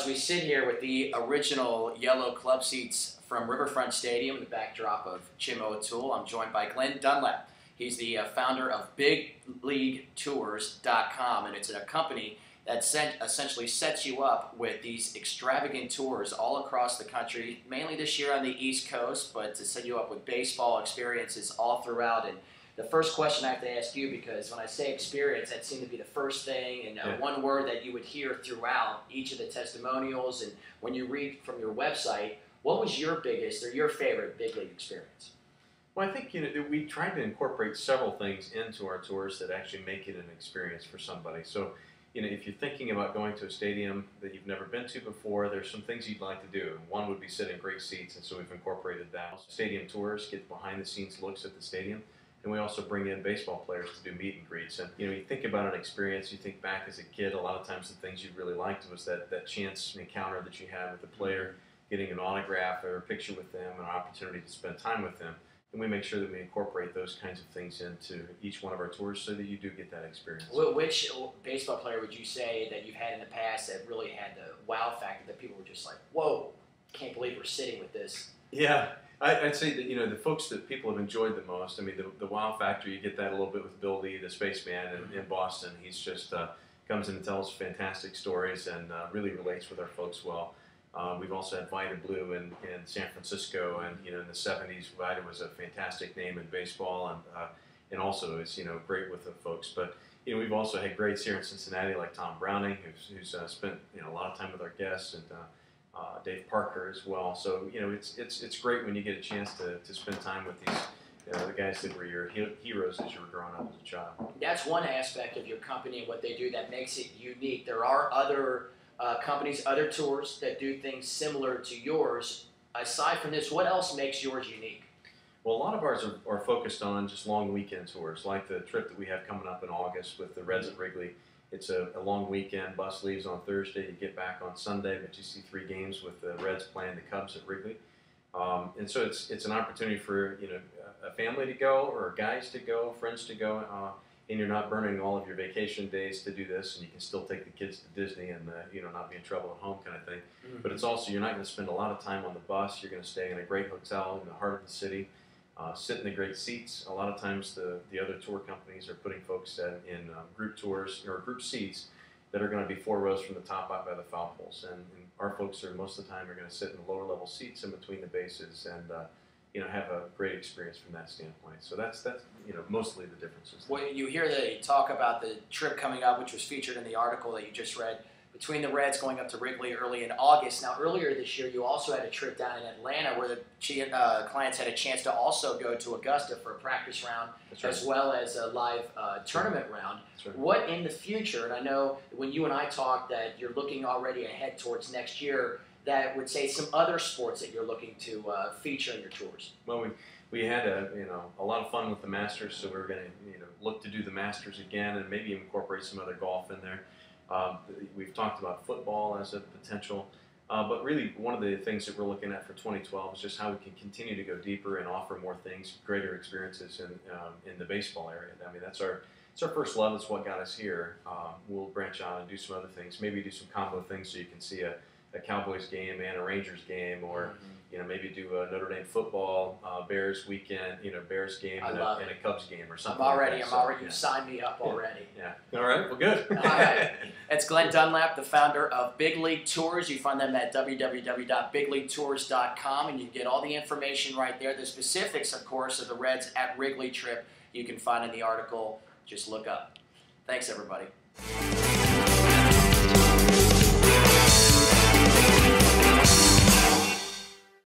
Leauge, we sit here with the original yellow club seats from Riverfront Stadium, the backdrop of Jim O'Toole. I'm joined by Glenn Dunlap. He's the founder of BigLeagueTours.com, and it's a company that essentially sets you up with these extravagant tours all across the country, mainly this year on the East Coast, but to set you up with baseball experiences all throughout. And the first question I have to ask you, because when I say experience, that seemed to be the first thing, and one word that you would hear throughout each of the testimonials, and when you read from your website, what was your biggest or your favorite big league experience? Well, I think we tried to incorporate several things into our tours that actually make it an experience for somebody. So, if you're thinking about going to a stadium that you've never been to before, there's some things you'd like to do. One would be sit in great seats, and so we've incorporated that. Stadium tours get behind-the-scenes looks at the stadium, and we also bring in baseball players to do meet and greets. And you think about an experience, you think back as a kid, a lot of times the things you really liked was that chance encounter that you had with the player, getting an autograph or a picture with them, an opportunity to spend time with them. And we make sure that we incorporate those kinds of things into each one of our tours so that you do get that experience. Which baseball player would you say that you've had in the past that really had the wow factor that people were just like, whoa, can't believe we're sitting with this? Yeah, I'd say that, the folks that people have enjoyed the most, I mean, the wow factor, you get that a little bit with Bill Lee, the spaceman in Boston. He's just comes in and tells fantastic stories and really relates with our folks well. We've also had Vida Blue in San Francisco, and in the 70s, Vida was a fantastic name in baseball, and also is great with the folks. But we've also had greats here in Cincinnati like Tom Browning, who's spent a lot of time with our guests, and Dave Parker as well. So it's great when you get a chance to spend time with these the guys that were your heroes as you were growing up as a child. That's one aspect of your company and what they do that makes it unique. There are other companies, other tours that do things similar to yours. Aside from this, what else makes yours unique? Well, a lot of ours are focused on just long weekend tours, like the trip that we have coming up in August with the Reds at Wrigley. It's a long weekend. Bus leaves on Thursday. You get back on Sunday, but you see 3 games with the Reds playing the Cubs at Wrigley. And so it's an opportunity for a family to go, or guys to go, friends to go. And you're not burning all of your vacation days to do this, and you can still take the kids to Disney and not be in trouble at home, kind of thing. But it's also, you're not going to spend a lot of time on the bus. You're going to stay in a great hotel in the heart of the city, sit in the great seats. A lot of times the other tour companies are putting folks in group tours or group seats that are going to be 4 rows from the top out by the foul poles, and our folks are most of the time are going to sit in the lower level seats in between the bases and have a great experience from that standpoint. So that's mostly the differences. Well, you hear the talk about the trip coming up, which was featured in the article that you just read, between the Reds going up to Wrigley early in August. Now, earlier this year, you also had a trip down in Atlanta where the clients had a chance to also go to Augusta for a practice round, as well as a live tournament round. Right. What in the future, and I know when you and I talked that you're looking already ahead towards next year, that would say some other sports that you're looking to feature in your tours? Well, we had a lot of fun with the Masters, so we're going to look to do the Masters again and maybe incorporate some other golf in there. We've talked about football as a potential, but really one of the things that we're looking at for 2012 is just how we can continue to go deeper and offer more things, greater experiences in the baseball area. I mean, it's our first love. It's what got us here. We'll branch out and do some other things, maybe do some combo things so you can see a Cowboys game and a Rangers game, or maybe do a Notre Dame football, Bears weekend, Bears game and a Cubs game or something. I'm already. You signed me up already. Yeah. All right. Well, good. All right. It's Glenn Dunlap, the founder of Big League Tours. You find them at www.bigleaguetours.com, and you get all the information right there. The specifics, of course, of the Reds at Wrigley trip you can find in the article. Just look up. Thanks, everybody.